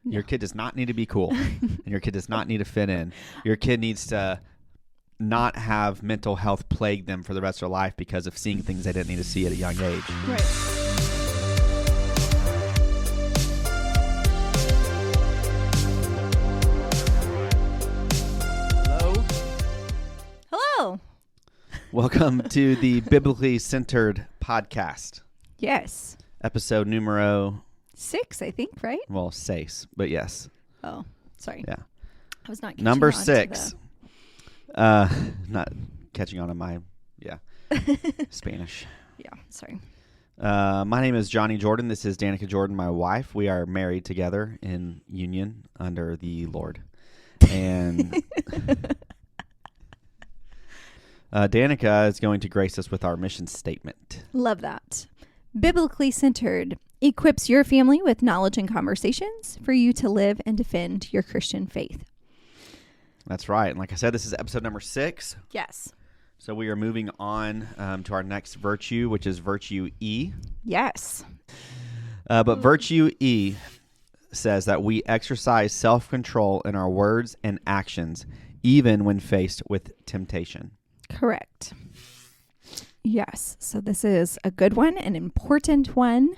No. Your kid does not need to be cool. And your kid does not need to fit in. Your kid needs to not have mental health plague them for the rest of their life because of seeing things they didn't need to see at a young age. Right. Hello. Welcome to the Biblically Centered Podcast. Yes. Episode numero 6, I think, right? Well, 6, but yes. Oh, sorry. Yeah. I was not catching Number on to 6. Not catching on to my, Spanish. Yeah, sorry. My name is Johnny Jordan. This is Danica Jordan, my wife. We are married together in union under the Lord. And Danica is going to grace us with our mission statement. Love that. Biblically Centered equips your family with knowledge and conversations for you to live and defend your Christian faith. That's right. And like I said, this is episode number 6. Yes. So we are moving on to our next virtue, which is virtue E. Yes. But virtue E says that we exercise self-control in our words and actions, even when faced with temptation. Correct. Yes. So this is a good one, an important one.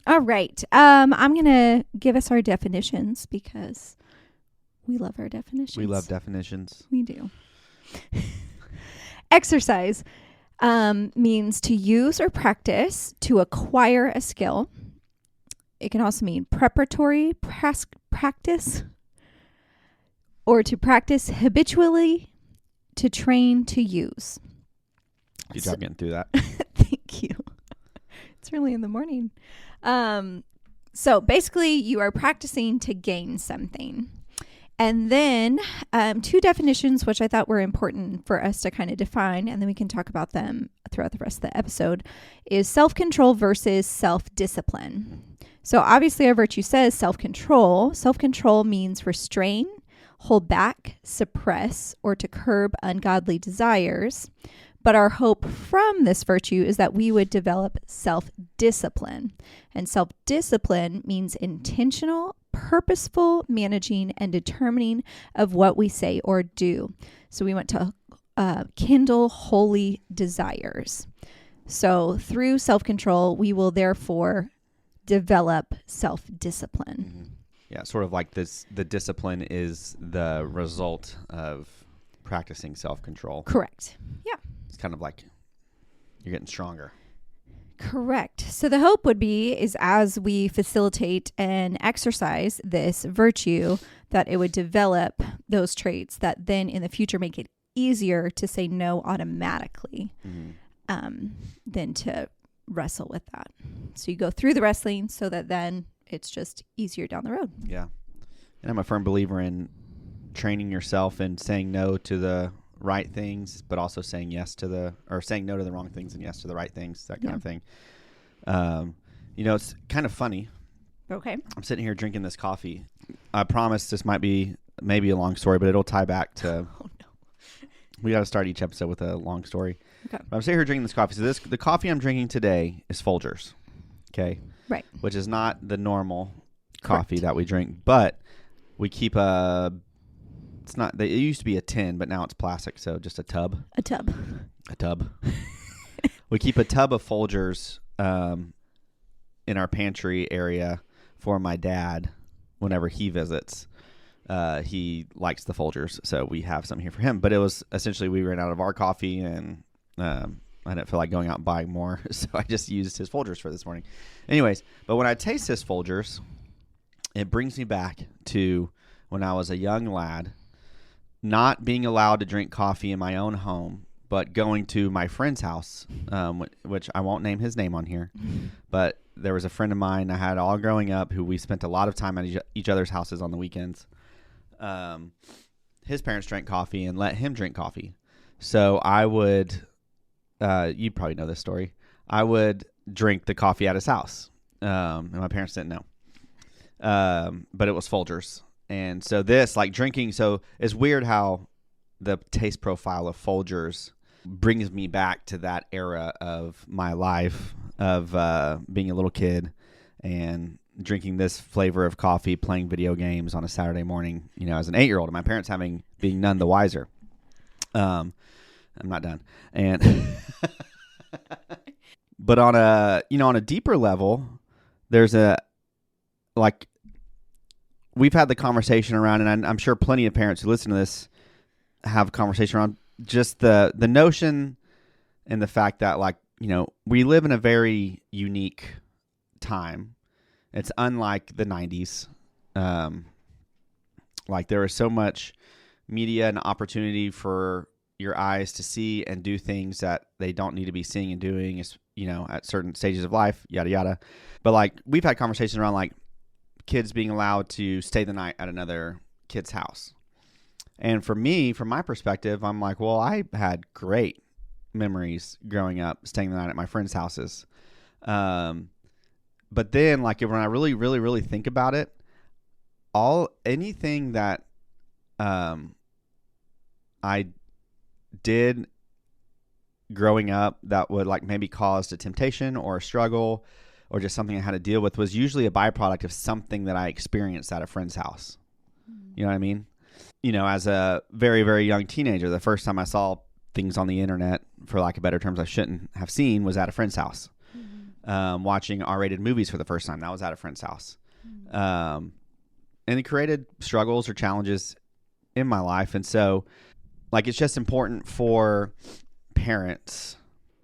All right. I'm going to give us our definitions because we love our definitions. We love definitions. We do. Exercise means to use or practice to acquire a skill. It can also mean preparatory practice or to practice habitually, to train to use. Good job getting through that. Thank you. It's early in the morning. So basically you are practicing to gain something. And then 2 definitions, which I thought were important for us to kind of define, and then we can talk about them throughout the rest of the episode, is self-control versus self-discipline. So obviously our virtue says self-control. Self-control means restrain, hold back, suppress, or to curb ungodly desires. But our hope from this virtue is that we would develop self-discipline. And self-discipline means intentional, purposeful managing and determining of what we say or do. So we want to kindle holy desires. So through self-control, we will therefore develop self-discipline. Mm-hmm. Yeah, sort of like this. The discipline is the result of practicing self-control. Correct. Yeah. It's kind of like you're getting stronger. Correct. So the hope would be is as we facilitate and exercise this virtue, that it would develop those traits that then in the future make it easier to say no automatically than to wrestle with that. So you go through the wrestling so that then it's just easier down the road. Yeah. And I'm a firm believer in training yourself and saying no to the right things, but also saying saying no to the wrong things and yes to the right things, that kind of thing. It's kind of funny. Okay. I'm sitting here drinking this coffee. I promise this might be maybe a long story, but it'll tie back to, Oh no. We got to start each episode with a long story. Okay. But I'm sitting here drinking this coffee. So the coffee I'm drinking today is Folgers. Okay. Right. Which is not the normal coffee Correct. that we drink, but we keep it used to be a tin, but now it's plastic, so just a tub. A tub. We keep a tub of Folgers in our pantry area for my dad whenever he visits. He likes the Folgers, so we have some here for him. But it was essentially we ran out of our coffee, and I didn't feel like going out and buying more, so I just used his Folgers for this morning. Anyways, but when I taste his Folgers, it brings me back to when I was a young lad, not being allowed to drink coffee in my own home, but going to my friend's house, which I won't name his name on here, but there was a friend of mine I had all growing up who we spent a lot of time at each other's houses on the weekends. His parents drank coffee and let him drink coffee. So I would, you probably know this story, I would drink the coffee at his house, and my parents didn't know. But it was Folgers. And so this, like drinking, so it's weird how the taste profile of Folgers brings me back to that era of my life of being a little kid and drinking this flavor of coffee, playing video games on a Saturday morning, as an 8-year-old, and my parents being none the wiser. I'm not done. And but on a deeper level, there's we've had the conversation around, and I'm sure plenty of parents who listen to this have a conversation around just the notion and the fact that we live in a very unique time. It's unlike the 90s. There is so much media and opportunity for your eyes to see and do things that they don't need to be seeing and doing, at certain stages of life, yada, yada. But we've had conversations around kids being allowed to stay the night at another kid's house. And for me, from my perspective, I'm well, I had great memories growing up, staying the night at my friends' houses. But then, when I really, really, really think about it, anything that I did growing up that would maybe caused a temptation or a struggle or just something I had to deal with was usually a byproduct of something that I experienced at a friend's house. You know what I mean? As a very, very young teenager, the first time I saw things on the internet, for lack of better terms, I shouldn't have seen, was at a friend's house. Watching R-rated movies for the first time, that was at a friend's house. And it created struggles or challenges in my life. And so, it's just important for parents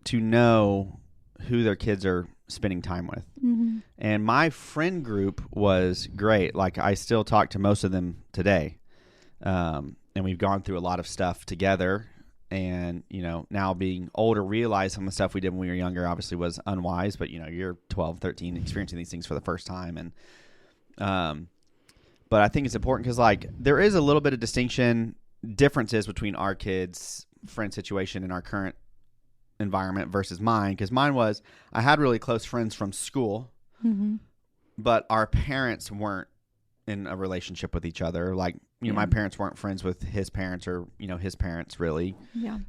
to know who their kids are spending time with. Mm-hmm. And my friend group was great. I still talk to most of them today. And we've gone through a lot of stuff together. And, now being older, realize some of the stuff we did when we were younger obviously was unwise. But, you're 12, 13, experiencing these things for the first time. And but I think it's important because, there is a little bit of differences between our kids' friend situation and our current environment versus mine. Because mine was, I had really close friends from school, mm-hmm. but our parents weren't in a relationship with each other. My parents weren't friends with his parents or, his parents really. Yeah.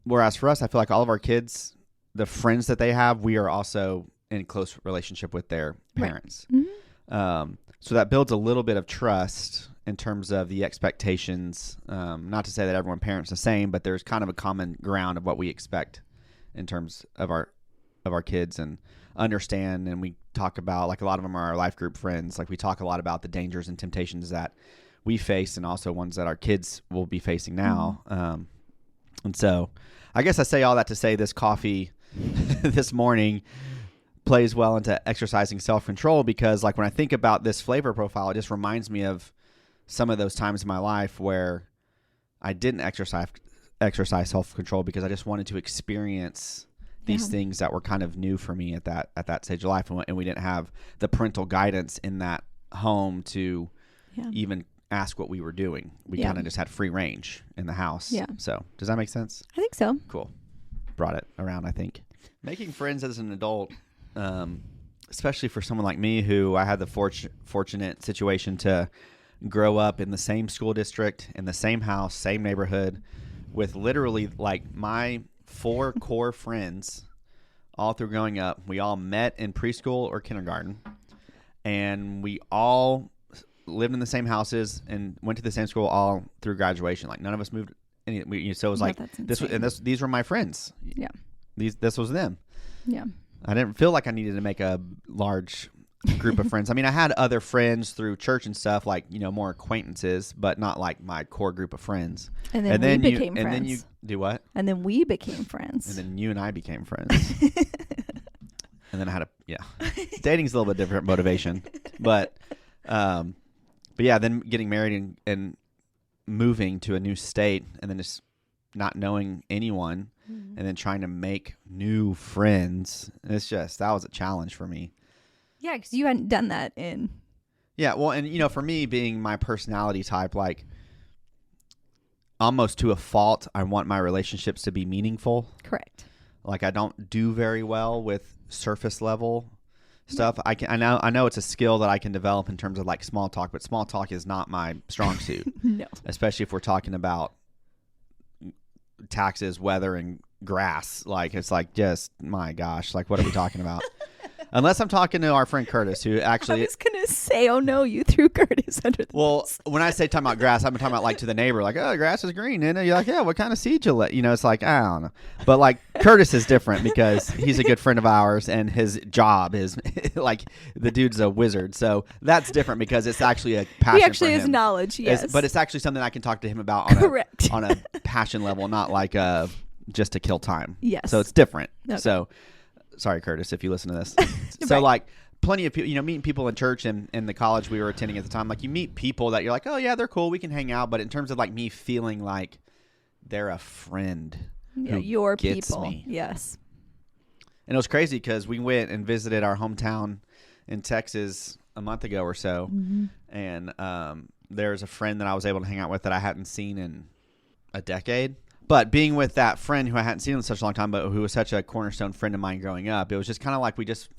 Whereas for us, I feel like all of our kids, the friends that they have, we are also in close relationship with their parents. Right. Mm-hmm. So that builds a little bit of trust in terms of the expectations. Not to say that everyone parents the same, but there's kind of a common ground of what we expect in terms of our kids and understand. And we talk about, a lot of them are our life group friends. We talk a lot about the dangers and temptations that we face and also ones that our kids will be facing now. Mm-hmm. And so I guess I say all that to say this coffee this morning plays well into exercising self-control because when I think about this flavor profile, it just reminds me of some of those times in my life where I didn't exercise self-control because I just wanted to experience these things that were kind of new for me at that stage of life. And we didn't have the parental guidance in that home to even ask what we were doing. We kind of just had free range in the house. Yeah. So does that make sense? I think so. Cool. Brought it around, I think. Making friends as an adult, especially for someone like me who I had the fortunate situation to grow up in the same school district, in the same house, same neighborhood, with literally my 4 core friends all through growing up. We all met in preschool or kindergarten, and we all lived in the same houses and went to the same school all through graduation. None of us moved. So it was these were my friends. Yeah, this was them. Yeah, I didn't feel like I needed to make a large group of friends. I mean, I had other friends through church and stuff, more acquaintances, but not my core group of friends. And then we became friends. And then you do what? And then we became friends. And then you and I became friends. And then I had dating's a little bit different motivation, but yeah, then getting married and moving to a new state, and then just not knowing anyone, and then trying to make new friends. That was a challenge for me. Yeah, because you hadn't done that in... Yeah, well, and, for me, being my personality type, almost to a fault, I want my relationships to be meaningful. Correct. I don't do very well with surface level stuff. I know it's a skill that I can develop in terms of, small talk, but small talk is not my strong suit. No. Especially if we're talking about taxes, weather, and grass. It's just, my gosh, what are we talking about? Unless I'm talking to our friend Curtis, who I actually. was going to say, oh no, you threw Curtis under the Well, bus. when I say talking about grass, I'm talking about like to the neighbor, like, oh, grass is green. And you're like, yeah, what kind of seed you let? You know, it's like, I don't know. But like Curtis is different because he's a good friend of ours and his job is like the dude's a wizard. So that's different because it's actually a passion He actually for has him. knowledge, yes. But it's actually something I can talk to him about on Correct. on a passion level, not like just to kill time. Yes. So it's different. Okay. So sorry, Curtis, if you listen to this. So Right. like plenty of people, you know, meeting people in church and in the college we were attending at the time, like you meet people that you're like, oh yeah, they're cool, we can hang out. But in terms of like me feeling like they're a friend, Yeah, who your gets people. me. Yes. And it was crazy because we went and visited our hometown in Texas a month ago or so, and there's a friend that I was able to hang out with that I hadn't seen in a decade. But being with that friend who I hadn't seen in such a long time, but who was such a cornerstone friend of mine growing up, it was just kind of like we just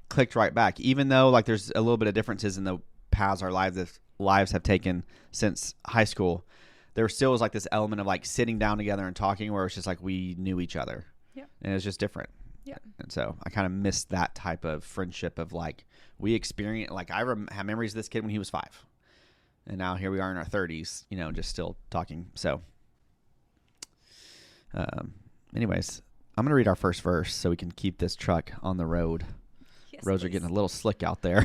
clicked right back. Even though like there's a little bit of differences in the paths our lives have taken since high school, there still was like this element of like sitting down together and talking where it's just like we knew each other. Yeah. And it was just different. Yeah. And so I kind of missed that type of friendship of like we experienced, like I have memories of this kid when he was 5. And now here we are in our 30s, you know, just still talking. So anyways, I'm going to read our first verse so we can keep this truck on the road. Yes, Roads are please. getting a little slick out there.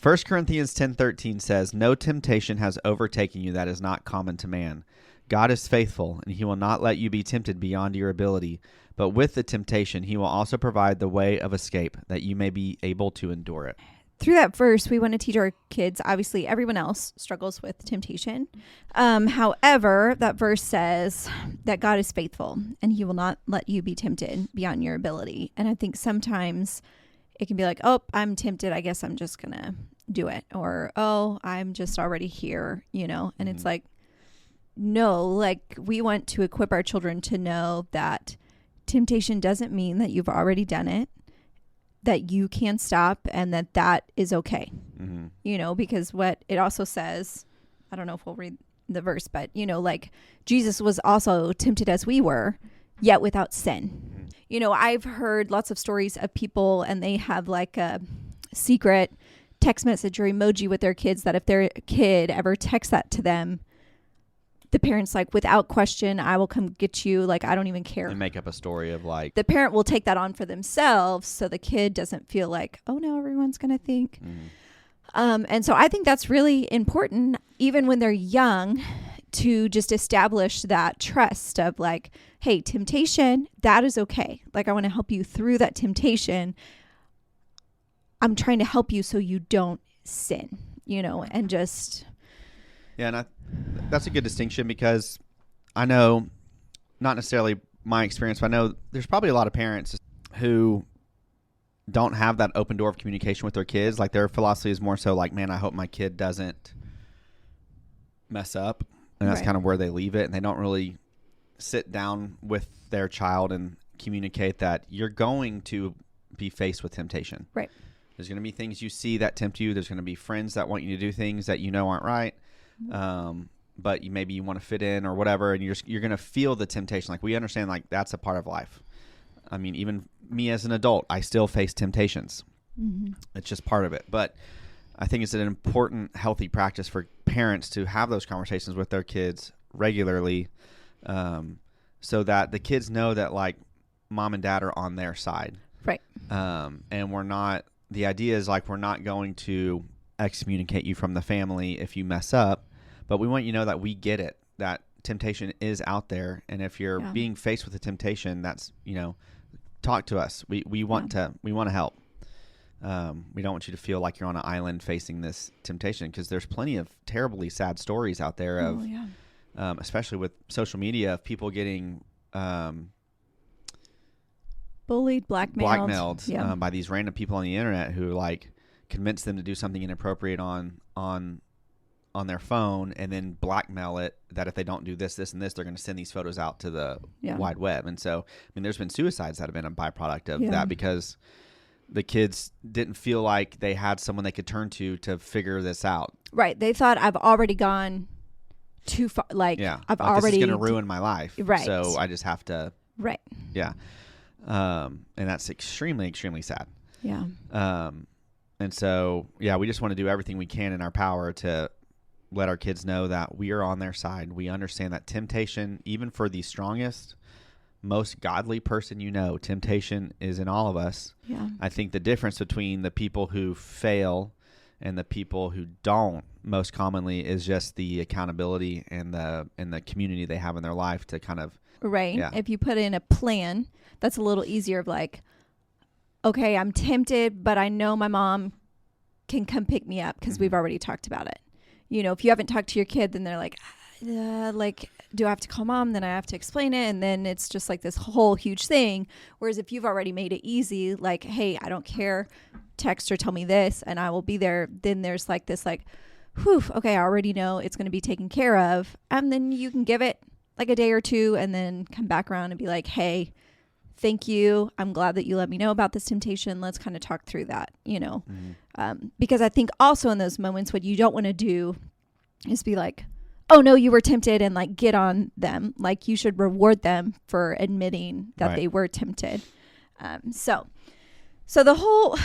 1 Corinthians 10:13 says, no temptation has overtaken you that is not common to man. God is faithful, and he will not let you be tempted beyond your ability. But with the temptation, he will also provide the way of escape that you may be able to endure it. Through that verse, we want to teach our kids, obviously everyone else struggles with temptation. However, that verse says that God is faithful and he will not let you be tempted beyond your ability. And I think sometimes it can be like, oh, I'm tempted, I guess I'm just going to do it. Or, oh, I'm just already here, you know? And it's like, no, like we want to equip our children to know that temptation doesn't mean that you've already done it, that you can stop, and that is okay. Mm-hmm. You know, because what it also says, I don't know if we'll read the verse, but you know, like Jesus was also tempted as we were, yet without sin. You know, I've heard lots of stories of people and they have like a secret text message or emoji with their kids that if their kid ever texts that to them, the parent's like, without question, I will come get you. Like, I don't even care. And make up a story of like... The parent will take that on for themselves so the kid doesn't feel like, oh no, everyone's going to think. And so I think that's really important, even when they're young, to just establish that trust of like, hey, temptation, that is okay. Like, I want to help you through that temptation. I'm trying to help you so you don't sin, you know, and just... Yeah, and that's a good distinction because I know, not necessarily my experience, but I know there's probably a lot of parents who don't have that open door of communication with their kids. Like their philosophy is more so like, man, I hope my kid doesn't mess up. And that's kind of where they leave it. And they don't really sit down with their child and communicate that you're going to be faced with temptation. Right. There's going to be things you see that tempt you. There's going to be friends that want you to do things that you know aren't right. But maybe you want to fit in or whatever, and you're going to feel the temptation. Like we understand, like that's a part of life. I mean, even me as an adult, I still face temptations. It's just part of it. But I think it's an important, healthy practice for parents to have those conversations with their kids regularly, so that the kids know that like mom and dad are on their side. Right. And we're not. The idea is like we're not going to excommunicate you from the family if you mess up. But we want you to know that we get it, that temptation is out there. And if you're being faced with a temptation, that's, you know, talk to us. We want to help. We don't want you to feel like you're on an island facing this temptation, because there's plenty of terribly sad stories out there of, especially with social media, of people getting bullied, blackmailed by these random people on the internet who like convince them to do something inappropriate on their phone, and then blackmail it that if they don't do this, this, and this, they're going to send these photos out to the wide web. And so, I mean, there's been suicides that have been a byproduct of that, because the kids didn't feel like they had someone they could turn to figure this out. Right. They thought, I've already gone too far. Like, I've already... This is going to ruin my life. Right. So I just have to... Right. Yeah. And that's extremely, extremely sad. Yeah. And so, yeah, we just want to do everything we can in our power to let our kids know that we are on their side. We understand that temptation, even for the strongest, most godly person temptation is in all of us. Yeah. I think the difference between the people who fail and the people who don't most commonly is just the accountability and the community they have in their life to kind of right. Yeah. If you put in a plan, that's a little easier of like, okay, I'm tempted, but I know my mom can come pick me up because we've already talked about it. If you haven't talked to your kid, then they're like, do I have to call mom? Then I have to explain it. And then it's just like this whole huge thing. Whereas if you've already made it easy, like, hey, I don't care, text or tell me this and I will be there. Then there's like this like, whew, okay, I already know it's going to be taken care of. And then you can give it like a day or two and then come back around and be like, hey, thank you. I'm glad that you let me know about this temptation. Let's kind of talk through that, because I think also in those moments, what you don't want to do is be like, oh no, you were tempted and like get on them. Like you should reward them for admitting that they were tempted. So the whole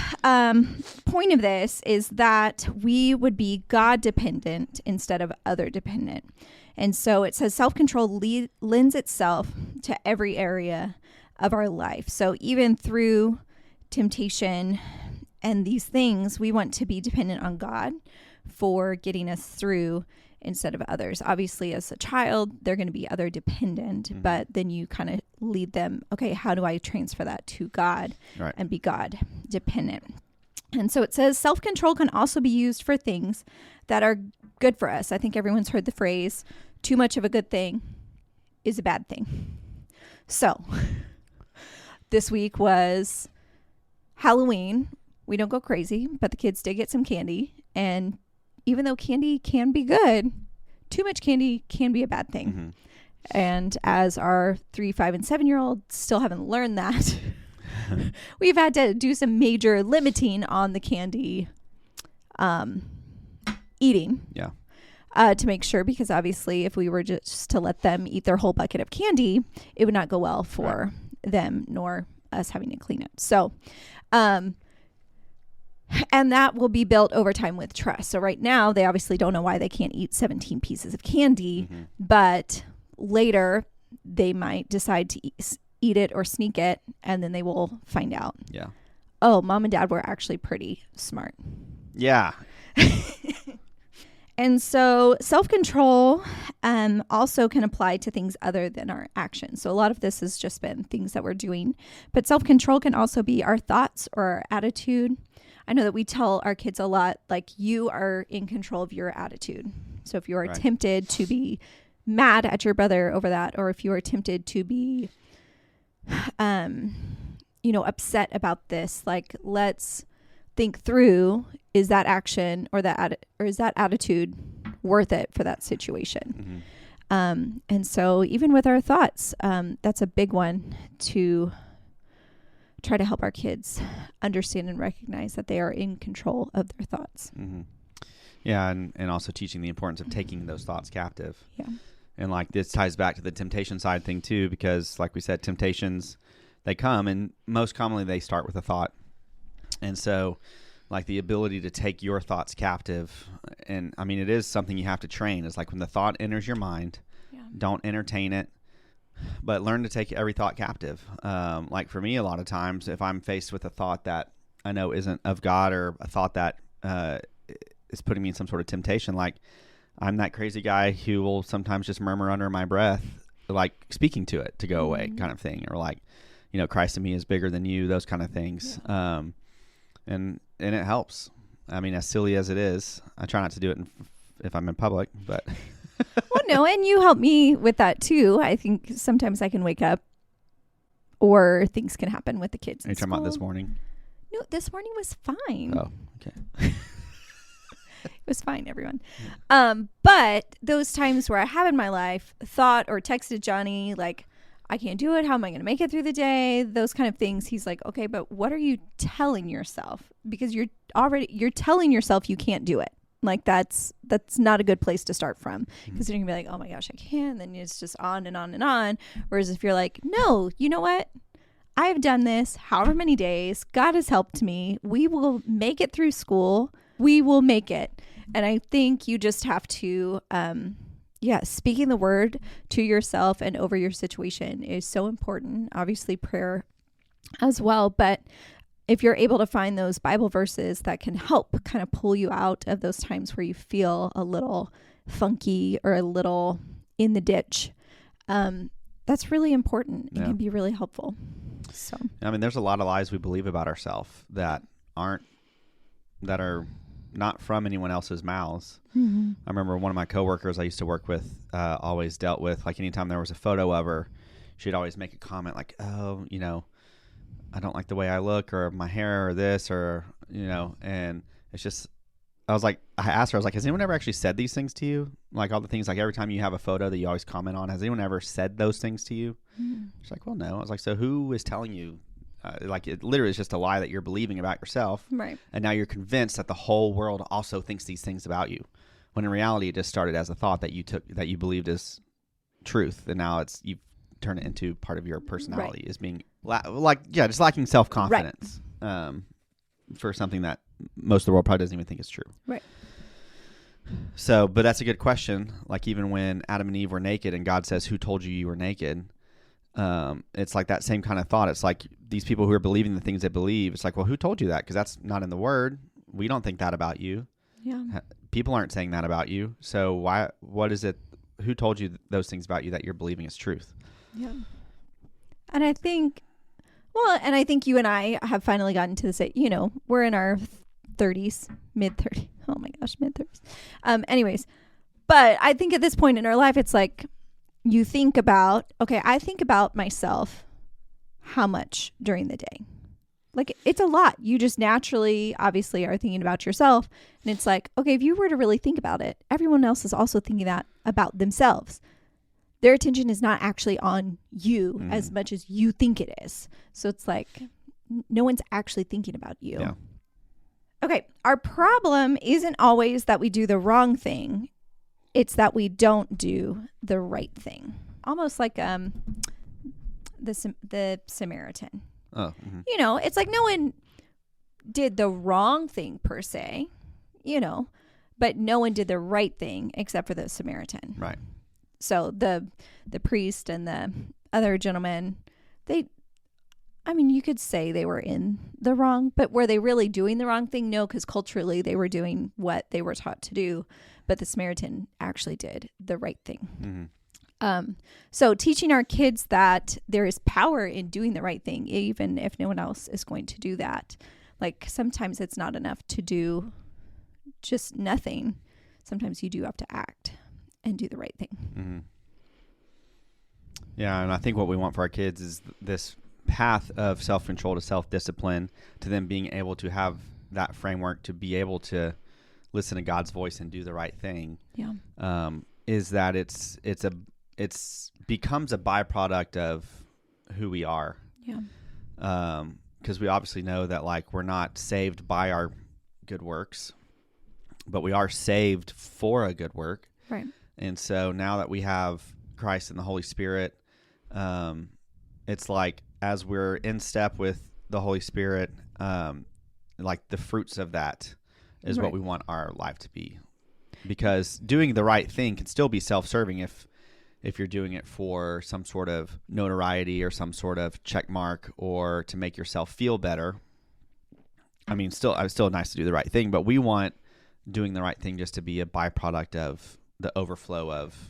point of this is that we would be God dependent instead of other dependent. And so it says self-control lends itself to every area of our life. So even through temptation and these things, we want to be dependent on God for getting us through instead of others. Obviously, as a child, they're going to be other dependent, but then you kind of lead them, okay, how do I transfer that to God and be God dependent? And so it says self-control can also be used for things that are good for us. I think everyone's heard the phrase, too much of a good thing is a bad thing. So this week was Halloween. We don't go crazy, but the kids did get some candy. And even though candy can be good, too much candy can be a bad thing. Mm-hmm. And as our 3, 5, and 7-year-olds still haven't learned that, we've had to do some major limiting on the candy eating. Yeah. To make sure, because obviously if we were just to let them eat their whole bucket of candy, it would not go well for them nor us having to clean it. So, and that will be built over time with trust. So right now they obviously don't know why they can't eat 17 pieces of candy, but later they might decide to eat it or sneak it, and then they will find out. Yeah. Oh, mom and dad were actually pretty smart. Yeah. And so self-control also can apply to things other than our actions. So a lot of this has just been things that we're doing, but self-control can also be our thoughts or our attitude. I know that we tell our kids a lot, like, you are in control of your attitude. So if you are tempted to be mad at your brother over that, or if you are tempted to be, upset about this, like, let's think through, is that action or is that attitude worth it for that situation? And so even with our thoughts, that's a big one to try to help our kids understand and recognize that they are in control of their thoughts. Yeah. And also teaching the importance of taking those thoughts captive. Yeah. And like this ties back to the temptation side thing too, because like we said, temptations, they come and most commonly they start with a thought. And so like the ability to take your thoughts captive, and I mean, it is something you have to train. It's like when the thought enters your mind, don't entertain it, but learn to take every thought captive. Like for me, a lot of times if I'm faced with a thought that I know isn't of God, or a thought that is putting me in some sort of temptation, like I'm that crazy guy who will sometimes just murmur under my breath, like speaking to it to go away kind of thing, or like, Christ in me is bigger than you, those kind of things. Yeah. And it helps. I mean, as silly as it is, I try not to do it if I'm in public, but. Well, no, and you help me with that too. I think sometimes I can wake up or things can happen with the kids. Are you talking about this morning? No, this morning was fine. Oh, okay. It was fine, everyone. But those times where I have in my life thought or texted Johnny, like, I can't do it. How am I going to make it through the day? Those kind of things. He's like, okay, but what are you telling yourself? Because you're telling yourself you can't do it. Like that's not a good place to start from, because then you're gonna be like, oh my gosh, I can't. And then it's just on and on and on. Whereas if you're like, no, you know what? I have done this however many days. God has helped me. We will make it through school. We will make it. And I think you just have to, speaking the word to yourself and over your situation is so important. Obviously, prayer as well. But if you're able to find those Bible verses that can help kind of pull you out of those times where you feel a little funky or a little in the ditch, that's really important. It can be really helpful. So, I mean, there's a lot of lies we believe about ourselves that are not from anyone else's mouths. Mm-hmm. I remember one of my coworkers I used to work with always dealt with, like, anytime there was a photo of her, she'd always make a comment like, oh, I don't like the way I look or my hair or this or, and it's just, I asked her, I was like, has anyone ever actually said these things to you? Like all the things, like every time you have a photo that you always comment on, has anyone ever said those things to you? She's like, well, no. I was like, so who is telling you? Like it literally is just a lie that you're believing about yourself. Right. And now you're convinced that the whole world also thinks these things about you. When in reality, it just started as a thought that you believed as truth. And now you've turned it into part of your personality as being just lacking self-confidence for something that most of the world probably doesn't even think is true. Right. So, but that's a good question. Like even when Adam and Eve were naked and God says, who told you you were naked? It's like that same kind of thought. It's like these people who are believing the things they believe. It's like, well, who told you that? Because that's not in the word. We don't think that about you. Yeah. People aren't saying that about you. So what is it? Who told you those things about you that you're believing is truth? Yeah. And I think you and I have finally gotten to this, we're in our 30s, mid-30s. Oh my gosh, mid-30s. Anyways, but I think at this point in our life, it's like you think about, okay, I think about myself how much during the day. Like it's a lot. You just naturally, obviously, are thinking about yourself. And it's like, okay, if you were to really think about it, everyone else is also thinking that about themselves. Their attention is not actually on you as much as you think it is. So it's like no one's actually thinking about you. Yeah. Okay. Our problem isn't always that we do the wrong thing. It's that we don't do the right thing. Almost like the Samaritan. Oh. Mm-hmm. It's like no one did the wrong thing per se, but no one did the right thing except for the Samaritan. Right. So the priest and the other gentleman, you could say they were in the wrong, but were they really doing the wrong thing? No, because culturally they were doing what they were taught to do, but the Samaritan actually did the right thing. Mm-hmm. So teaching our kids that there is power in doing the right thing, even if no one else is going to do that. Like sometimes it's not enough to do just nothing. Sometimes you do have to act and do the right thing. Mm-hmm. Yeah, and I think what we want for our kids is this path of self-control to self-discipline, to them being able to have that framework to be able to listen to God's voice and do the right thing. Yeah. Is that it's becomes a byproduct of who we are. Yeah. Because we obviously know that like we're not saved by our good works, but we are saved for a good work. Right. And so now that we have Christ and the Holy Spirit, it's like as we're in step with the Holy Spirit, like the fruits of that is what we want our life to be. Because doing the right thing can still be self-serving if you're doing it for some sort of notoriety or some sort of check mark or to make yourself feel better. I mean, it's still nice to do the right thing, but we want doing the right thing just to be a byproduct of the overflow of.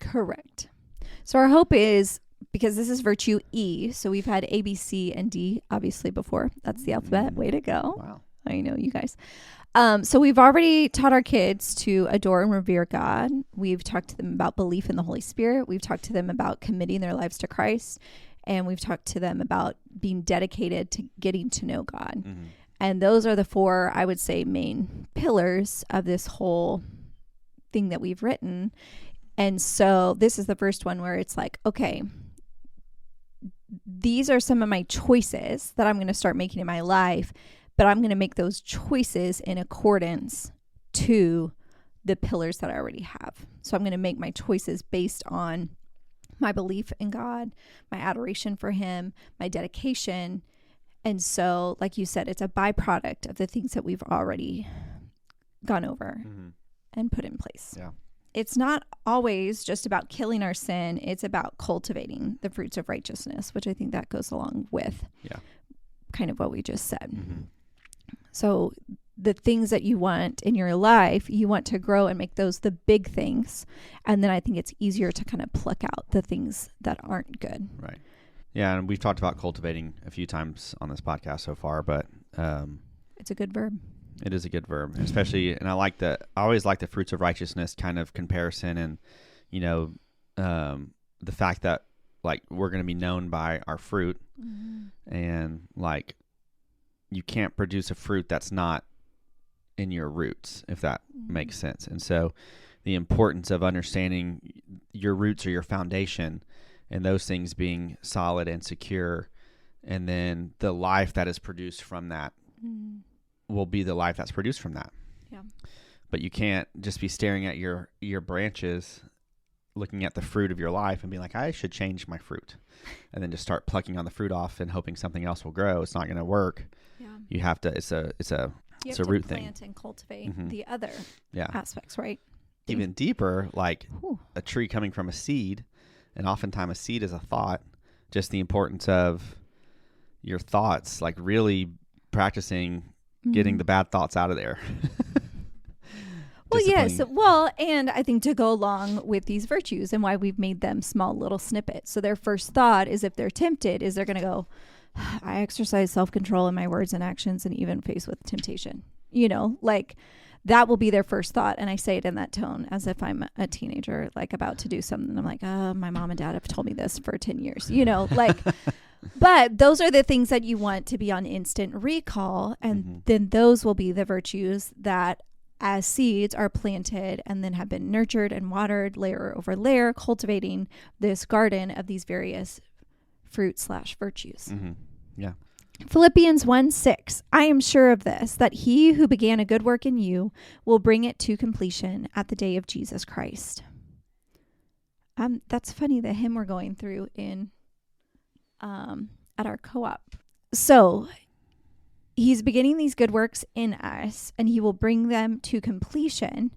Correct. So our hope is, because this is virtue E, so we've had A, B, C, and D obviously before. That's the alphabet. Way to go. Wow. I know you guys. So we've already taught our kids to adore and revere God. We've talked to them about belief in the Holy Spirit. We've talked to them about committing their lives to Christ. And we've talked to them about being dedicated to getting to know God. Mm-hmm. And those are the four, I would say, main pillars of this whole thing that we've written. And so this is the first one where it's like, okay, these are some of my choices that I'm going to start making in my life, but I'm going to make those choices in accordance to the pillars that I already have. So I'm going to make my choices based on my belief in God, my adoration for him, my dedication. And so, like you said, it's a byproduct of the things that we've already gone over and put in place. Yeah. It's not always just about killing our sin. It's about cultivating the fruits of righteousness, which I think that goes along with kind of what we just said. So the things that you want in your life, you want to grow and make those the big things. And then I think it's easier to kind of pluck out the things that aren't good. Right. Yeah. And we've talked about cultivating a few times on this podcast so far, but it's a good verb. It is a good verb, especially, and I always like the fruits of righteousness kind of comparison, and, you know, the fact that like we're going to be known by our fruit, and like you can't produce a fruit that's not in your roots, if that makes sense. And so the importance of understanding your roots or your foundation and those things being solid and secure, and then the life that is produced from that will be the life that's produced from that. Yeah. But you can't just be staring at your branches, looking at the fruit of your life and be like, I should change my fruit, and then just start plucking on the fruit off and hoping something else will grow. It's not going to work. Yeah. You have to, it's a root thing. Plant and cultivate the other aspects, right? Even deeper, like a tree coming from a seed, and oftentimes a seed is a thought, just the importance of your thoughts, like really practicing getting the bad thoughts out of there. Well, yes. Well, and I think to go along with these virtues and why we've made them small little snippets. So their first thought is, if they're tempted, is they're going to go, I exercise self-control in my words and actions and even faced with temptation. You know, like that will be their first thought. And I say it in that tone as if I'm a teenager, like about to do something. I'm like, my mom and dad have told me this for 10 years, you know, like... But those are the things that you want to be on instant recall. And then those will be the virtues that as seeds are planted and then have been nurtured and watered layer over layer, cultivating this garden of these various fruit/virtues. Yeah. Philippians 1:6. I am sure of this, that he who began a good work in you will bring it to completion at the day of Jesus Christ. That's funny, the hymn we're going through in at our co-op. So he's beginning these good works in us, and he will bring them to completion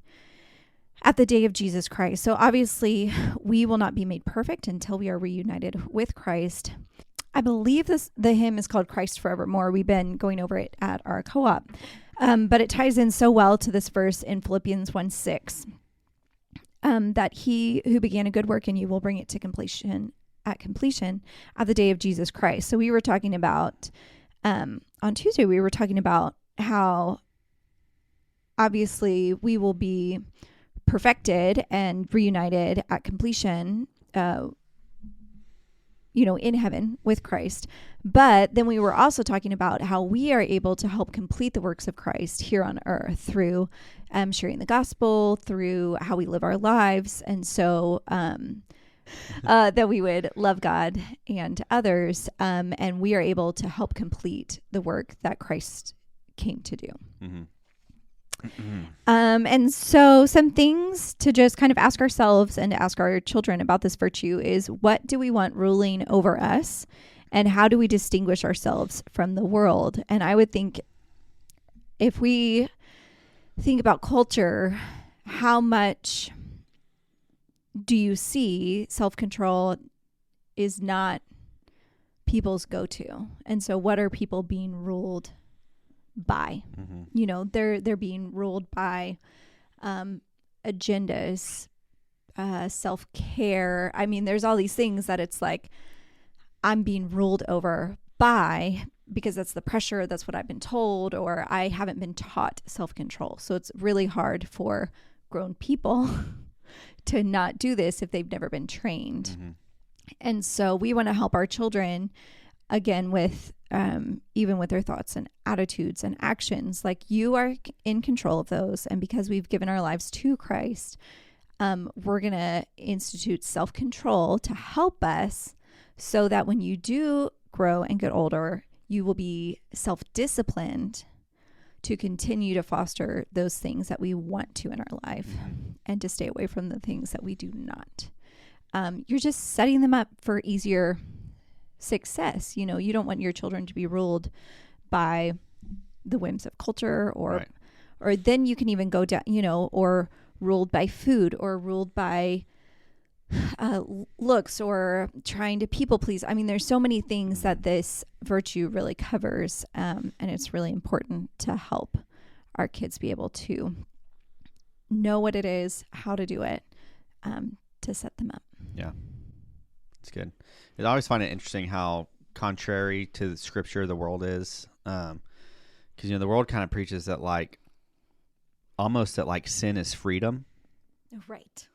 at the day of Jesus Christ. So obviously we will not be made perfect until we are reunited with Christ. I believe the hymn is called Christ Forevermore. We've been going over it at our co-op. But it ties in so well to this verse in Philippians 1:6, that he who began a good work in you will bring it to completion at the day of Jesus Christ. So we were talking about, on Tuesday, we were talking about how obviously we will be perfected and reunited at completion, in heaven with Christ. But then we were also talking about how we are able to help complete the works of Christ here on earth through sharing the gospel, through how we live our lives. And so, that we would love God and others, and we are able to help complete the work that Christ came to do. And so some things to just kind of ask ourselves and to ask our children about this virtue is, what do we want ruling over us, and how do we distinguish ourselves from the world? And I would think, if we think about culture, how much do you see self-control is not people's go-to? And so what are people being ruled by? They're being ruled by agendas, self-care. I mean, there's all these things that it's like, I'm being ruled over by, because that's the pressure, that's what I've been told, or I haven't been taught self-control. So it's really hard for grown people to not do this if they've never been trained. And so we want to help our children, again, with even with their thoughts and attitudes and actions. Like, you are in control of those. And because we've given our lives to Christ, we're going to institute self-control to help us, so that when you do grow and get older, you will be self-disciplined to continue to foster those things that we want to in our life, and to stay away from the things that we do not. you're just setting them up for easier success. You know, you don't want your children to be ruled by the whims of culture, or then you can even go down, you know, or ruled by food, or ruled by looks, or trying to people please. I mean, there's so many things that this virtue really covers, and it's really important to help our kids be able to know what it is, how to do it, to set them up. Yeah, it's good. I always find it interesting how contrary to the scripture the world is, because you know the world kind of preaches that like almost that like sin is freedom. Right.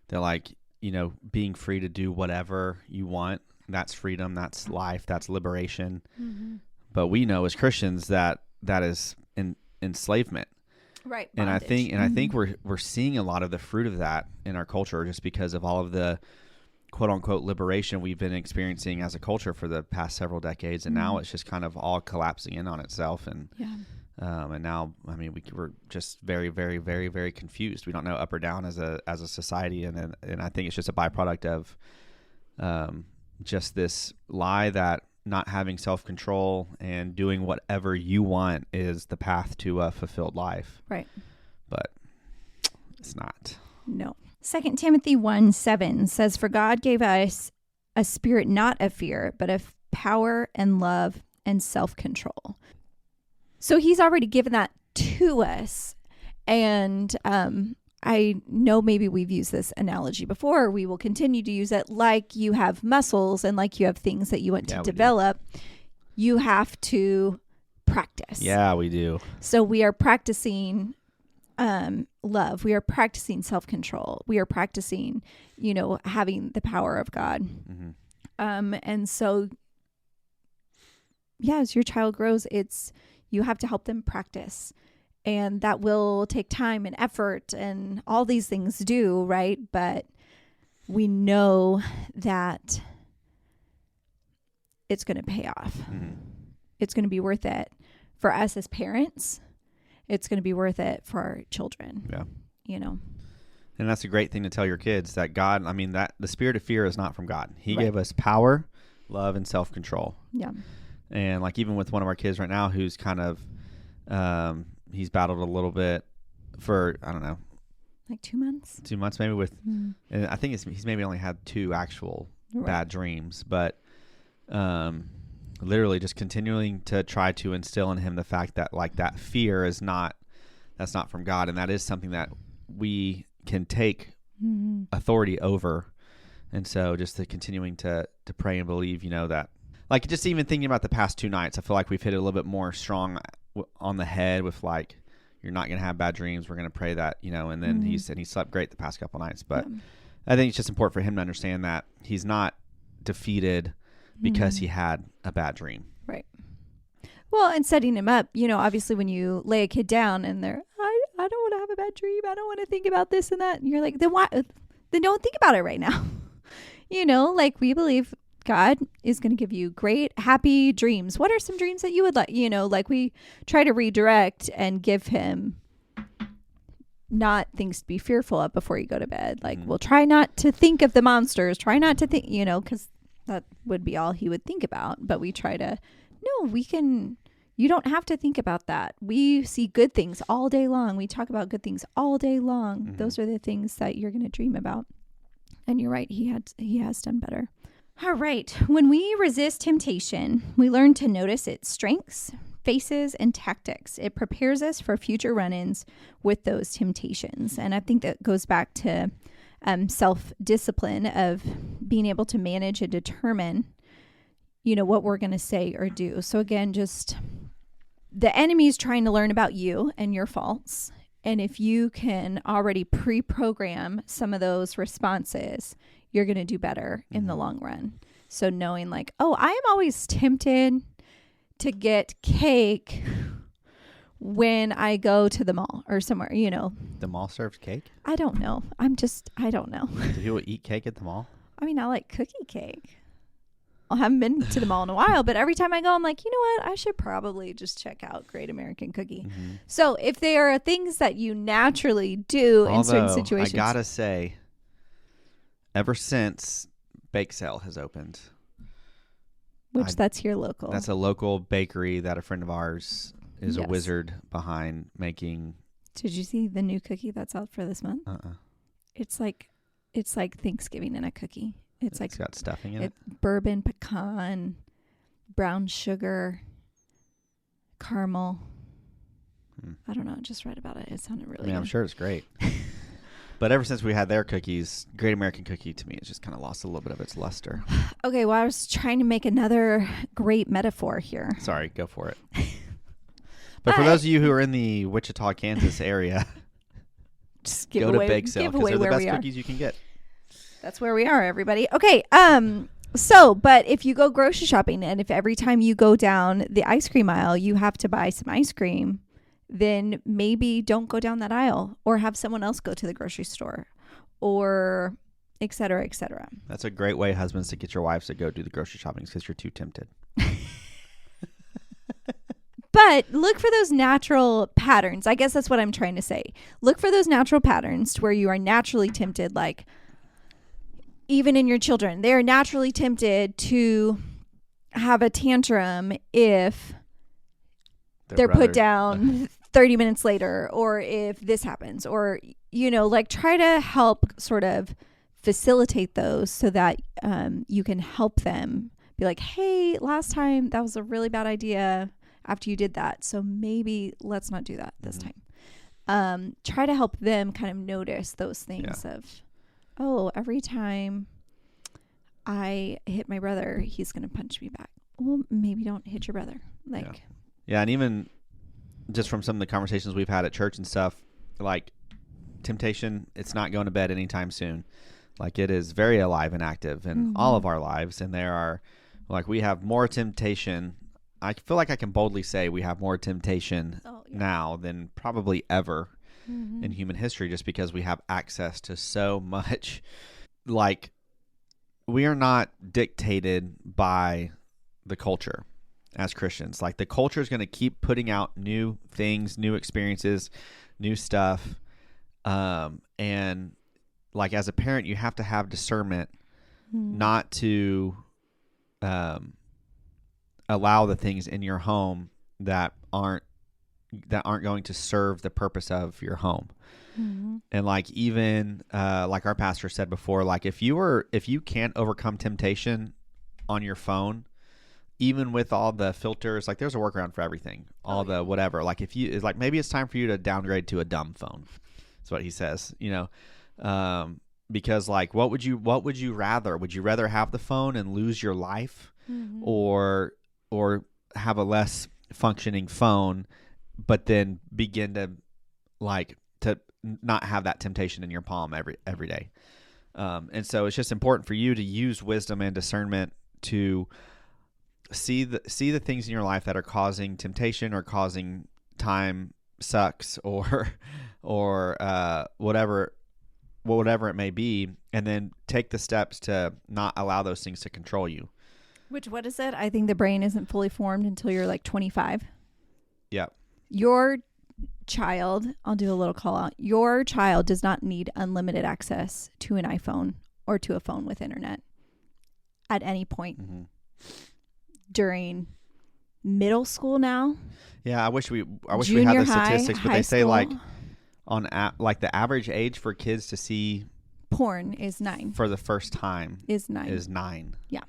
They're like, you know, being free to do whatever you want. That's freedom. That's life. That's liberation. Mm-hmm. But we know as Christians that is enslavement. Right. And bondage. I think we're seeing a lot of the fruit of that in our culture, just because of all of the quote unquote liberation we've been experiencing as a culture for the past several decades. And now it's just kind of all collapsing in on itself. And and now, I mean, we're just very, very, very, very confused. We don't know up or down as a society, and I think it's just a byproduct of just this lie that not having self-control and doing whatever you want is the path to a fulfilled life. Right. But it's not. No. 2 Timothy 1:7 says, "For God gave us a spirit not of fear, but of power and love and self-control." So he's already given that to us. And I know maybe we've used this analogy before. We will continue to use it. Like you have muscles and like you have things that you want to develop, you have to practice. Yeah, we do. So we are practicing love. We are practicing self-control. We are practicing, you know, having the power of God. Mm-hmm. And so, yeah, as your child grows, you have to help them practice, and that will take time and effort, and all these things do, right? But we know that it's going to pay off. Mm-hmm. It's going to be worth it for us as parents. It's going to be worth it for our children. Yeah. You know. And that's a great thing to tell your kids, that God, I mean, that the spirit of fear is not from God. He gave us power, love, and self-control. Yeah. And like even with one of our kids right now who's kind of, he's battled a little bit for, I don't know. Like 2 months? 2 months maybe with, and I think he's maybe only had 2 actual bad dreams. But literally just continuing to try to instill in him the fact that like that fear is that's not from God. And that is something that we can take authority over. And so just continuing to pray and believe, you know, that like just even thinking about the past 2 nights, I feel like we've hit it a little bit more strong on the head with like, you're not going to have bad dreams. We're going to pray that, you know, and then he said he slept great the past couple nights. But I think it's just important for him to understand that he's not defeated because he had a bad dream. Right. Well, and setting him up, you know, obviously when you lay a kid down and they're, I don't want to have a bad dream. I don't want to think about this and that. And you're like, then why? Then don't think about it right now. You know, like we believe God is going to give you great, happy dreams. What are some dreams that you would like? You know, like we try to redirect and give him not things to be fearful of before you go to bed. Like we'll try not to think of the monsters, try not to think, you know, because that would be all he would think about. But we try to, no, you don't have to think about that. We see good things all day long. We talk about good things all day long. Mm-hmm. Those are the things that you're going to dream about. And you're right. He has done better. All right. When we resist temptation, we learn to notice its strengths, faces, and tactics. It prepares us for future run-ins with those temptations. And I think that goes back to self-discipline of being able to manage and determine, you know, what we're going to say or do. So again, just the enemy is trying to learn about you and your faults. And if you can already pre-program some of those responses, you're going to do better in the long run. So knowing like, oh, I am always tempted to get cake when I go to the mall or somewhere, you know. The mall serves cake? I don't know. I don't know. Do people eat cake at the mall? I mean, I like cookie cake. I haven't been to the mall in a while, but every time I go, I'm like, you know what? I should probably just check out Great American Cookie. Mm-hmm. So if there are things that you naturally do in certain situations. I gotta say, ever since Bake Sale has opened. Which that's here local. That's a local bakery that a friend of ours is a Yes. wizard behind making. Did you see the new cookie that's out for this month? It's like Thanksgiving in a cookie. It's got stuffing in it. Bourbon, pecan, brown sugar, caramel. I don't know. I just read about it. It sounded really good. I'm sure it's great. But ever since we had their cookies, Great American Cookie to me has just kind of lost a little bit of its luster. Okay, well, I was trying to make another great metaphor here. Sorry, go for it. But for those of you who are in the Wichita, Kansas area, just go to Bake Sale because they're the best cookies you can get. That's where we are, everybody. Okay, but if you go grocery shopping and if every time you go down the ice cream aisle, you have to buy some ice cream, then maybe don't go down that aisle or have someone else go to the grocery store or et cetera, et cetera. That's a great way, husbands, to get your wives to go do the grocery shopping because you're too tempted. But look for those natural patterns. I guess that's what I'm trying to say. Look for those natural patterns where you are naturally tempted, like even in your children, they are naturally tempted to have a tantrum if they're put down 30 minutes later, or if this happens, or, like try to help sort of facilitate those so that you can help them be like, hey, last time that was a really bad idea after you did that. So maybe let's not do that this time. Try to help them kind of notice those things of, every time I hit my brother, he's going to punch me back. Well, maybe don't hit your brother. Yeah. And even just from some of the conversations we've had at church and stuff, like temptation, it's not going to bed anytime soon. Like it is very alive and active in all of our lives. And we have more temptation. I feel like I can boldly say we have more temptation now than probably ever in human history, just because we have access to so much. Like, we are not dictated by the culture as Christians. Like, the culture is going to keep putting out new things, new experiences, new stuff. And like, as a parent, you have to have discernment not to allow the things in your home that aren't going to serve the purpose of your home. And like, even like our pastor said before, like if you can't overcome temptation on your phone, even with all the filters, like there's a workaround for everything, the whatever. Like if you, it's like, maybe it's time for you to downgrade to a dumb phone. That's what he says, because like, what would you rather? Would you rather have the phone and lose your life, or have a less functioning phone, but then begin to not have that temptation in your palm every day? And so it's just important for you to use wisdom and discernment to see the things in your life that are causing temptation or causing time sucks or whatever it may be, and then take the steps to not allow those things to control you. What is it? I think the brain isn't fully formed until you're like 25. Yeah. Your child, I'll do a little call out. Your child does not need unlimited access to an iPhone or to a phone with internet at any point during middle school now. Yeah, I wish we had the statistics, but they say like like the average age for kids to see porn is 9 for the first time is 9. Yeah.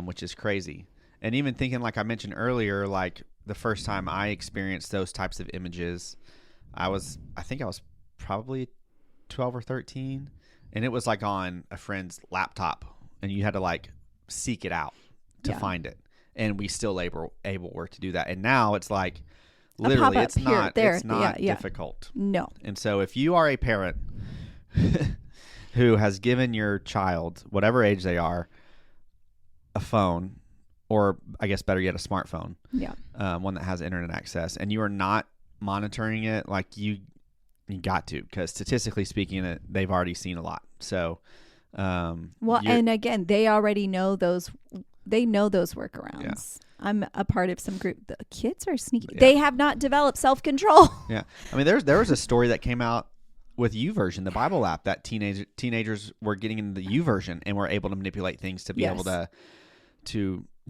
Which is crazy. And even thinking, like I mentioned earlier, like the first time I experienced those types of images, I think I was probably 12 or 13, and it was like on a friend's laptop, and you had to like seek it out to find it. And we still were to do that. And now it's like, literally, it's not difficult. No. And so if you are a parent who has given your child, whatever age they are, a phone, or I guess better yet, a smartphone, one that has internet access, and you are not monitoring it, like you got to, because statistically speaking, they've already seen a lot. So, and again, they already know those. They know those workarounds. Yeah. I'm a part of some group. The kids are sneaky. Yeah. They have not developed self-control. Yeah. I mean, there was a story that came out, with YouVersion, the Bible app, that teenagers were getting into the YouVersion and were able to manipulate things to be able to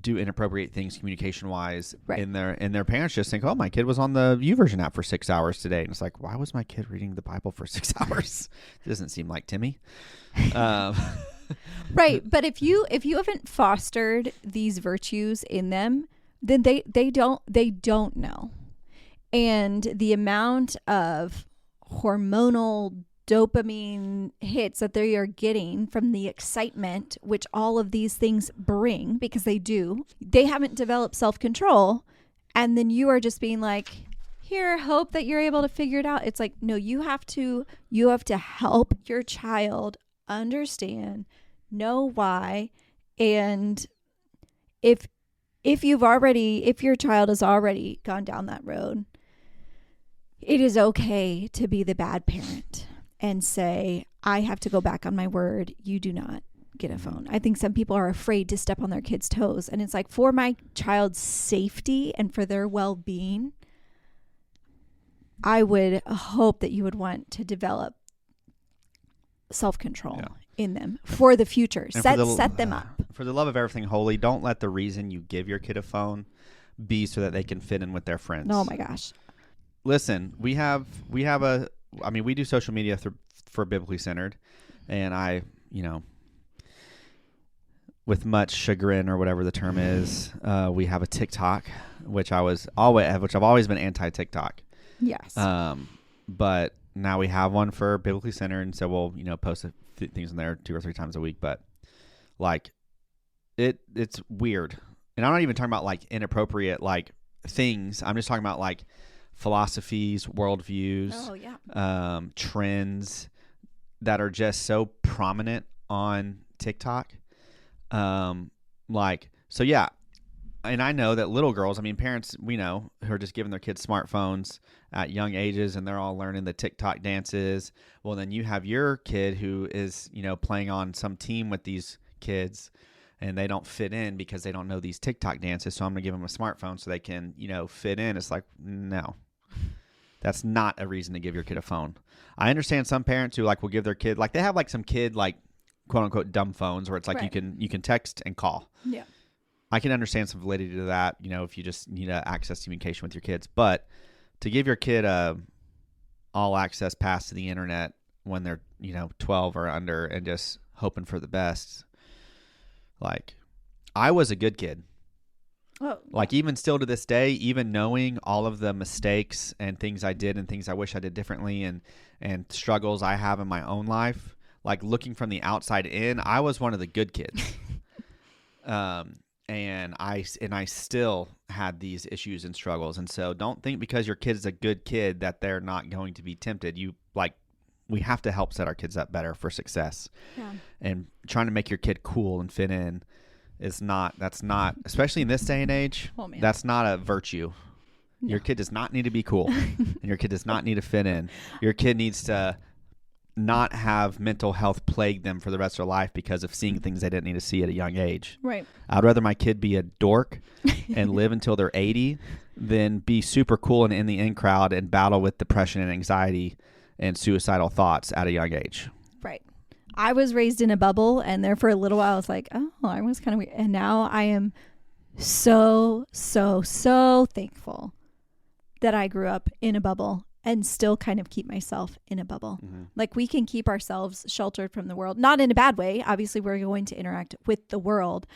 do inappropriate things communication wise. Right. And their parents just think, oh, my kid was on the YouVersion app for 6 hours today. And it's like, why was my kid reading the Bible for 6 hours? It doesn't seem like Timmy. Right. But if you haven't fostered these virtues in them, then they don't know. And the amount of hormonal dopamine hits that they are getting from the excitement, which all of these things bring, because they haven't developed self-control. And then you are just being like, here, hope that you're able to figure it out. It's like, no, you have to help your child understand, know why. And if your child has already gone down that road, it is okay to be the bad parent and say, I have to go back on my word. You do not get a phone. I think some people are afraid to step on their kids' toes. And it's like, for my child's safety and for their well-being, I would hope that you would want to develop self-control in them for the future. Set them up. For the love of everything holy, don't let the reason you give your kid a phone be so that they can fit in with their friends. Oh my gosh. Listen, we do social media for Biblically Centered, and I, with much chagrin or whatever the term is, we have a TikTok, which I've always been anti-TikTok. Yes. But now we have one for Biblically Centered, and so we'll post things in there 2 or 3 times a week. But like, it's weird, and I'm not even talking about like inappropriate like things. I'm just talking about like philosophies, worldviews, trends that are just so prominent on TikTok. And I know that little girls, parents, we know, who are just giving their kids smartphones at young ages, and they're all learning the TikTok dances. Well, then you have your kid who is, playing on some team with these kids, and they don't fit in because they don't know these TikTok dances. So I'm going to give them a smartphone so they can, fit in. It's like, no. That's not a reason to give your kid a phone. I understand some parents who will give their kid, they have some kid quote unquote dumb phones where it's like you can text and call. Yeah. I can understand some validity to that, if you just need access to communication with your kids. But to give your kid a all access pass to the internet when they're 12 or under and just hoping for the best, I was a good kid. Oh, even still to this day, even knowing all of the mistakes and things I did and things I wish I did differently and struggles I have in my own life, looking from the outside in, I was one of the good kids. And I still had these issues and struggles. And so don't think because your kid is a good kid that they're not going to be tempted. We have to help set our kids up better for success. Yeah. And trying to make your kid cool and fit in that's not, especially in this day and age, that's not a virtue. No. Your kid does not need to be cool, and your kid does not need to fit in. Your kid needs to not have mental health plague them for the rest of their life because of seeing things they didn't need to see at a young age. Right. I'd rather my kid be a dork and live until they're 80 than be super cool and in the in crowd and battle with depression and anxiety and suicidal thoughts at a young age. Right. I was raised in a bubble, and there for a little while I was like, oh, I was kind of weird. And now I am so, so, so thankful that I grew up in a bubble and still kind of keep myself in a bubble. Mm-hmm. We can keep ourselves sheltered from the world, not in a bad way. Obviously, we're going to interact with the world,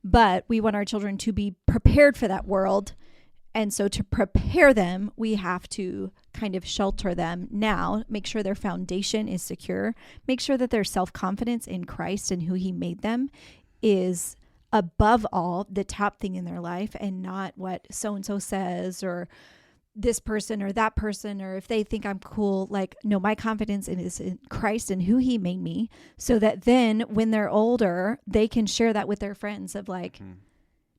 but we want our children to be prepared for that world. And so to prepare them, we have to kind of shelter them now, make sure their foundation is secure, make sure that their self-confidence in Christ and who he made them is above all the top thing in their life, and not what so-and-so says or this person or that person, or if they think I'm cool. No, my confidence is in Christ and who he made me, so that then when they're older, they can share that with their friends of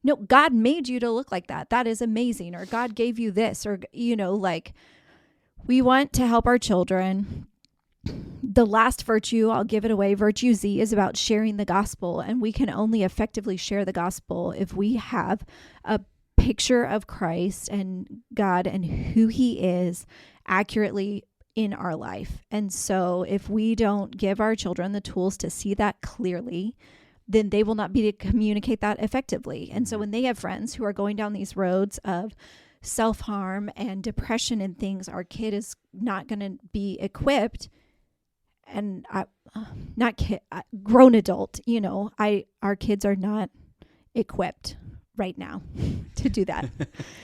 no, God made you to look like that. That is amazing. Or God gave you this, or, we want to help our children. The last virtue, I'll give it away. Virtue Z is about sharing the gospel. And we can only effectively share the gospel if we have a picture of Christ and God and who he is accurately in our life. And so if we don't give our children the tools to see that clearly, then they will not be able to communicate that effectively. And so when they have friends who are going down these roads of self-harm and depression and things, our kid is not going to be equipped. And grown adult, our kids are not equipped right now to do that.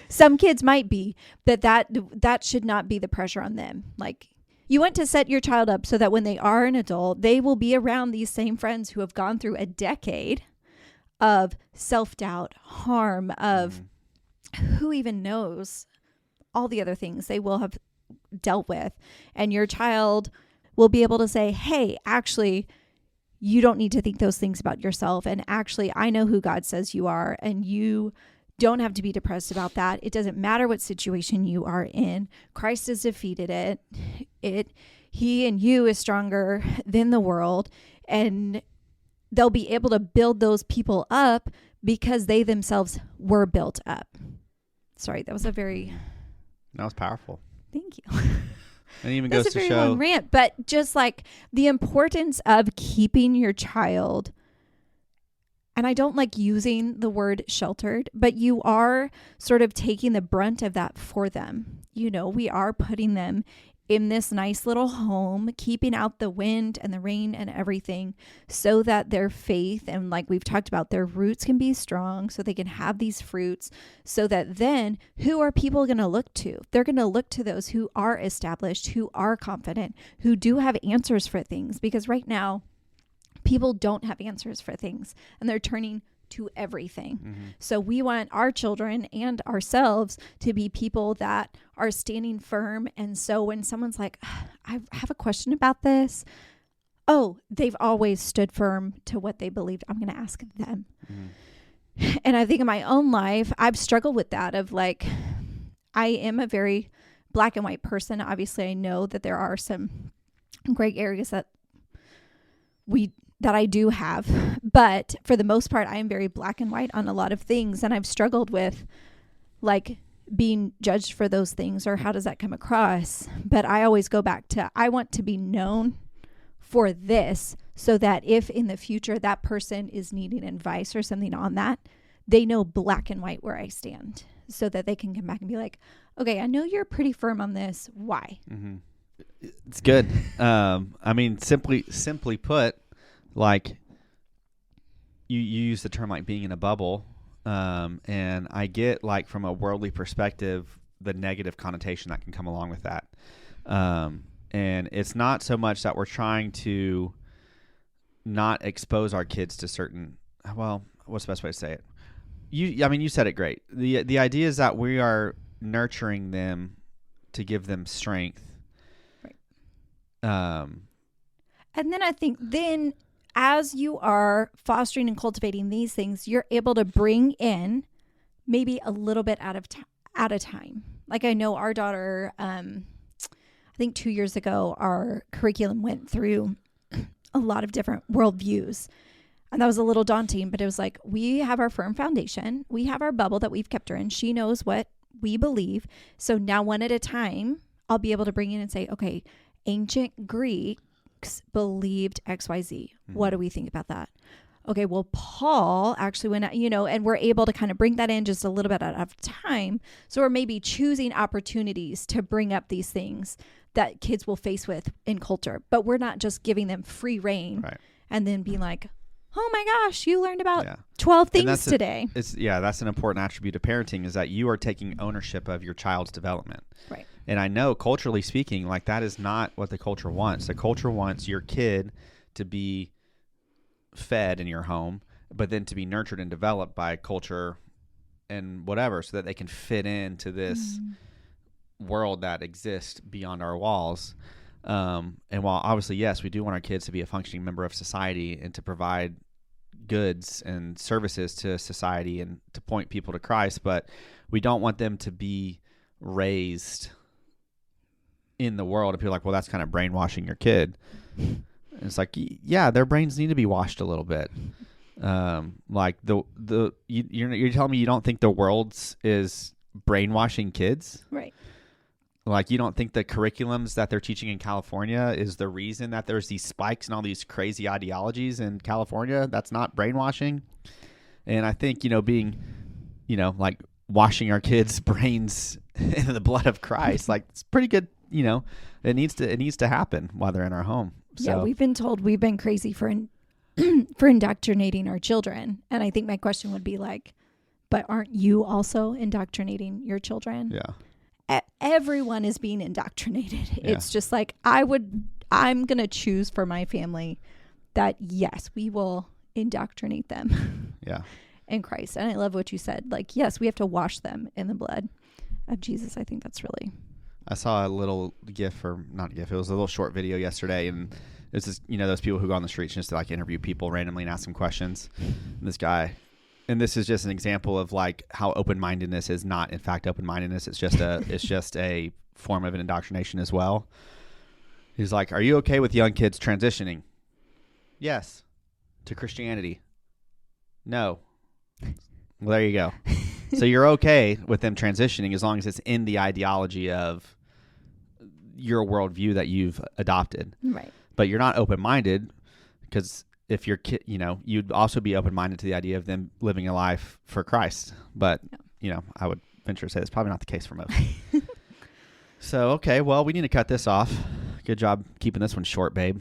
Some kids might be, but that should not be the pressure on them. Like, you want to set your child up so that when they are an adult, they will be around these same friends who have gone through a decade of self-doubt, harm, of who even knows all the other things they will have dealt with. And your child will be able to say, hey, actually, you don't need to think those things about yourself. And actually, I know who God says you are, and you don't have to be depressed about that. It doesn't matter what situation you are in. Christ has defeated it. He and you is stronger than the world. And they'll be able to build those people up because they themselves were built up. Sorry, that was powerful. Thank you. And it even That's goes to a very show long rant, but just like the importance of keeping your child, and I don't like using the word sheltered, but you are sort of taking the brunt of that for them. We are putting them in this nice little home, keeping out the wind and the rain and everything, so that their faith and, like we've talked about, their roots can be strong, so they can have these fruits, so that then who are people going to look to? They're going to look to those who are established, who are confident, who do have answers for things, because right now people don't have answers for things and they're turning to everything. So we want our children and ourselves to be people that are standing firm. And so when someone's like, I have a question about this, they've always stood firm to what they believed. I'm going to ask them. And I think in my own life, I've struggled with that of like, I am a very black and white person. Obviously, I know that there are some gray areas that I do have, but for the most part, I am very black and white on a lot of things. And I've struggled with like being judged for those things, or how does that come across? But I always go back to, I want to be known for this, so that if in the future that person is needing advice or something on that, they know black and white where I stand, so that they can come back and be like, okay, I know you're pretty firm on this. Why? It's good. I mean, simply put, like you use the term like being in a bubble, and I get, like, from a worldly perspective, the negative connotation that can come along with that. And it's not so much that we're trying to not expose our kids to certain, well, what's the best way to say it? You said it great. The idea is that we are nurturing them to give them strength. Right. And then I think as you are fostering and cultivating these things, you're able to bring in maybe a little bit at a time. Like, I know our daughter, I think 2 years ago, our curriculum went through a lot of different worldviews. And that was a little daunting, but it was like, we have our firm foundation. We have our bubble that we've kept her in. She knows what we believe. So now, one at a time, I'll be able to bring in and say, okay, ancient Greeks believed XYZ. What do we think about that? Okay, well, Paul actually went, and we're able to kind of bring that in just a little bit at a time. So we're maybe choosing opportunities to bring up these things that kids will face with in culture, but we're not just giving them free reign, right, and then being like, oh my gosh, you learned about 12 things today. That's an important attribute of parenting, is that you are taking ownership of your child's development. Right. And I know, culturally speaking, like, that is not what the culture wants. The culture wants your kid to be fed in your home, but then to be nurtured and developed by culture and whatever, so that they can fit into this world that exists beyond our walls. And while obviously, yes, we do want our kids to be a functioning member of society and to provide goods and services to society and to point people to Christ, but we don't want them to be raised in the world. And people are like, well, that's kind of brainwashing your kid. And it's like, yeah, their brains need to be washed a little bit. Like you're telling me you don't think the world is brainwashing kids? Right. Like, you don't think the curriculums that they're teaching in California is the reason that there's these spikes and all these crazy ideologies in California? That's not brainwashing. And I think, being, like washing our kids' brains in the blood of Christ, like it's pretty good. It needs to happen while they're in our home. So. Yeah, we've been told we've been crazy for for indoctrinating our children. And I think my question would be like, but aren't you also indoctrinating your children? Yeah. Everyone is being indoctrinated. Yeah. It's just like, I'm going to choose for my family that, yes, we will indoctrinate them. Yeah. In Christ. And I love what you said. Like, yes, we have to wash them in the blood of Jesus. I think that's really. I saw a little GIF, or not GIF, it was a little short video yesterday, and it's just, those people who go on the streets just to like interview people randomly and ask them questions. And this guy, and this is just an example of like how open-mindedness is not in fact open-mindedness. It's just a form of an indoctrination as well. He's like, "Are you okay with young kids transitioning?" "Yes." "To Christianity?" "No." Well, there you go. So you're okay with them transitioning as long as it's in the ideology of your worldview that you've adopted. Right. But you're not open-minded, because if your kid, you'd also be open-minded to the idea of them living a life for Christ. But, I would venture to say that's probably not the case for most. So, okay, well, we need to cut this off. Good job keeping this one short, babe.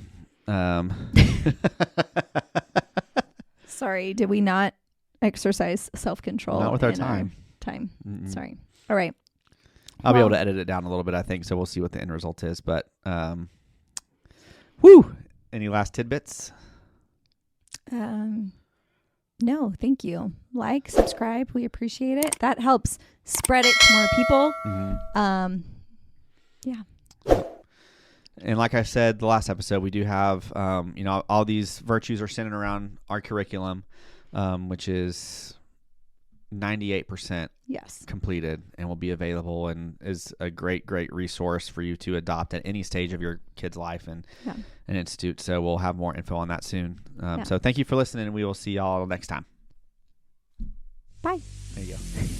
Sorry, did we not exercise self-control? Not with our time. Mm-mm. Sorry. All right. I'll be able to edit it down a little bit, I think, so we'll see what the end result is. But, woo! Any last tidbits? No, thank you. Like, subscribe. We appreciate it. That helps spread it to more people. Mm-hmm. Yeah. And like I said, the last episode, we do have, all these virtues are centered around our curriculum, which is 98% completed and will be available, and is a great resource for you to adopt at any stage of your kid's life and an institute. So we'll have more info on that soon. So thank you for listening, and we will see y'all next time. Bye. There you go.